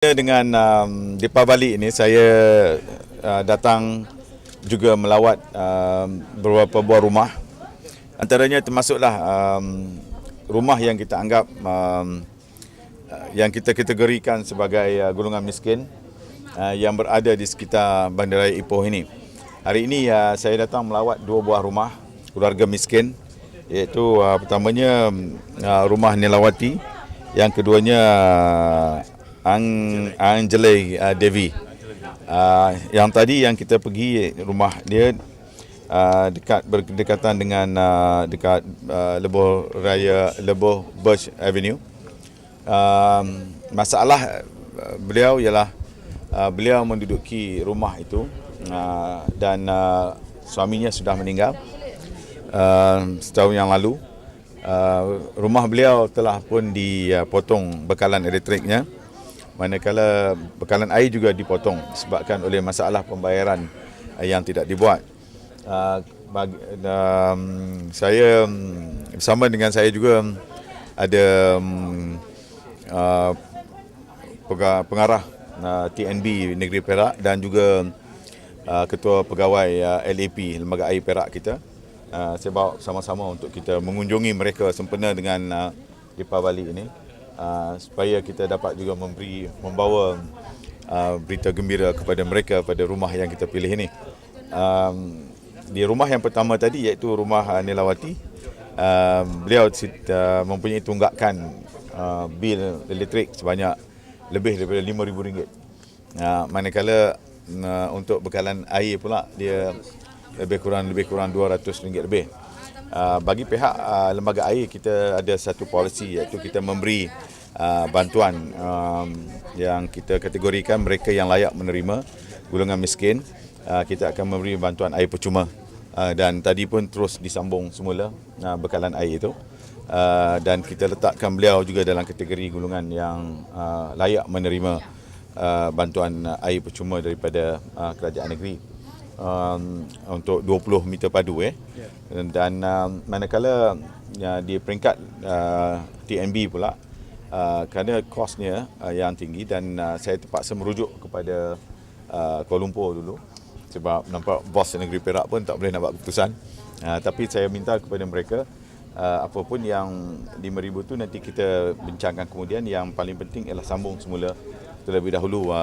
Dengan Depa Bali ini saya datang juga melawat beberapa buah rumah. Antaranya termasuklah rumah yang kita anggap yang kita kategorikan sebagai golongan miskin yang berada di sekitar Bandaraya Ipoh ini. Hari ini saya datang melawat dua buah rumah keluarga miskin, iaitu pertamanya rumah Nilawati, yang keduanya Angelay Devi. Yang tadi yang kita pergi rumah dia berdekatan dengan dekat Leboh Birch Avenue. Masalah beliau ialah beliau menduduki rumah itu dan suaminya sudah meninggal setahun yang lalu. Rumah beliau telah pun dipotong bekalan elektriknya, manakala bekalan air juga dipotong disebabkan oleh masalah pembayaran yang tidak dibuat. Saya bersama dengan saya juga ada pengarah TNB Negeri Perak dan juga ketua pegawai LAP, Lembaga Air Perak kita. Saya bawa sama-sama untuk kita mengunjungi mereka sempena dengan Depa Bali ini, supaya kita dapat juga membawa berita gembira kepada mereka pada rumah yang kita pilih ini. Di rumah yang pertama tadi, iaitu rumah Nilawati, beliau mempunyai tunggakan bil elektrik sebanyak lebih daripada RM5,000. Manakala untuk bekalan air pula dia lebih kurang RM200 lebih. Bagi pihak lembaga air, kita ada satu polisi, iaitu kita memberi bantuan yang kita kategorikan mereka yang layak menerima, golongan miskin. Kita akan memberi bantuan air percuma, dan tadi pun terus disambung semula bekalan air itu, dan kita letakkan beliau juga dalam kategori golongan yang layak menerima bantuan air percuma daripada kerajaan negeri untuk 20 meter padu. Dan manakala di peringkat TNB pula, kerana kosnya yang tinggi, dan saya terpaksa merujuk kepada Kuala Lumpur dulu, sebab nampak bos negeri Perak pun tak boleh nak buat keputusan. Tapi saya minta kepada mereka, apa pun yang RM5,000 tu nanti kita bincangkan kemudian. Yang paling penting ialah sambung semula terlebih dahulu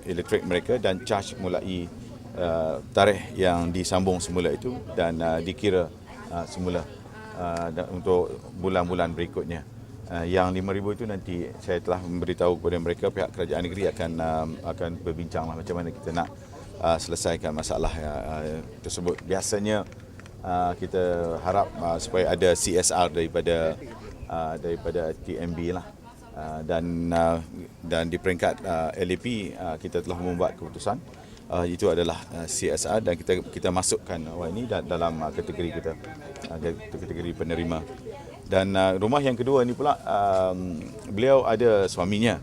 elektrik mereka, dan charge mulai tarikh yang disambung semula itu, dan dikira semula untuk bulan-bulan berikutnya. Yang RM5,000 itu nanti saya telah memberitahu kepada mereka, pihak kerajaan negeri akan berbincanglah macam mana kita nak selesaikan masalah tersebut. Biasanya kita harap supaya ada CSR daripada TNB lah, dan di peringkat LAP kita telah membuat keputusan. Itu adalah CSR, dan kita masukkan ini dalam kategori kita, kategori penerima. Dan rumah yang kedua ni pula, beliau ada suaminya,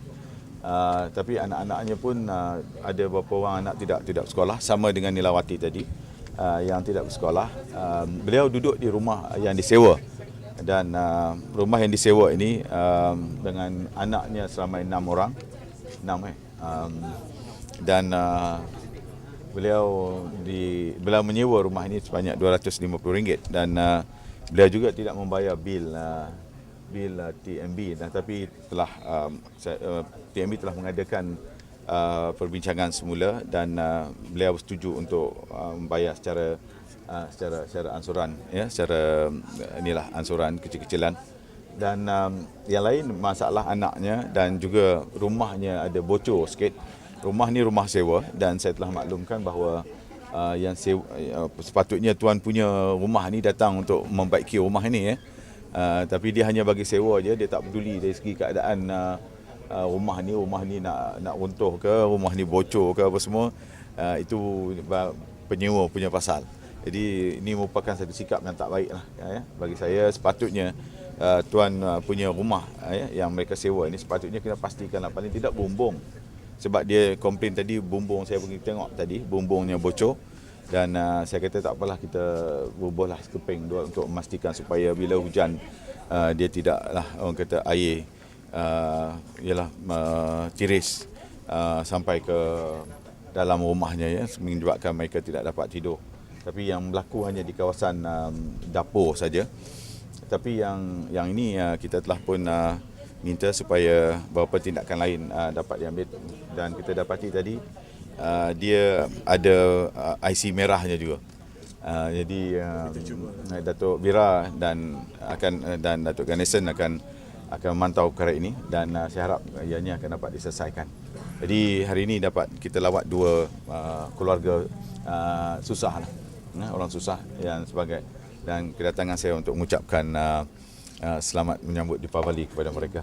tapi anak-anaknya pun ada beberapa orang anak tidak bersekolah, sama dengan Nilawati tadi yang tidak bersekolah. Beliau duduk di rumah yang disewa, dan rumah yang disewa ini dengan anaknya selama 6 orang, dan beliau menyewa rumah ini sebanyak RM250, dan beliau juga tidak membayar bil TNB, tapi TNB telah mengadakan perbincangan semula, dan beliau setuju untuk membayar secara ansuran, secara ansuran kecil-kecilan. Dan yang lain masalah anaknya, dan juga rumahnya ada bocor sikit. Rumah ni rumah sewa, dan saya telah maklumkan bahawa yang sewa, sepatutnya tuan punya rumah ni datang untuk membaiki rumah ni, tapi dia hanya bagi sewa je. Dia tak peduli dari segi keadaan rumah ni nak runtuh ke, rumah ni bocor ke apa semua. Itu penyewa punya pasal. Jadi ini merupakan satu sikap yang tak baik lah. Bagi saya, sepatutnya tuan punya rumah yang mereka sewa ini, sepatutnya kita pastikan paling tidak bumbung. Sebab dia komplain tadi, bumbung saya pergi tengok tadi, bumbungnya bocor. Dan saya kata tak apalah, kita bubuhlah sekeping untuk memastikan supaya bila hujan dia tidaklah, orang kata, air tiris sampai ke dalam rumahnya, ya, menyebabkan mereka tidak dapat tidur. Tapi yang berlaku hanya di kawasan dapur saja. Tapi yang ini kita telah pun minta supaya beberapa tindakan lain dapat diambil, dan kita dapati tadi dia ada IC merahnya juga. Jadi Datuk Bira dan Datuk Ganesan akan memantau perkara ini, dan saya harap ianya akan dapat diselesaikan. Jadi hari ini dapat kita lawat dua keluarga susah lah, orang susah yang sebagai, dan kedatangan saya untuk mengucapkan selamat menyambut Deepavali kepada mereka.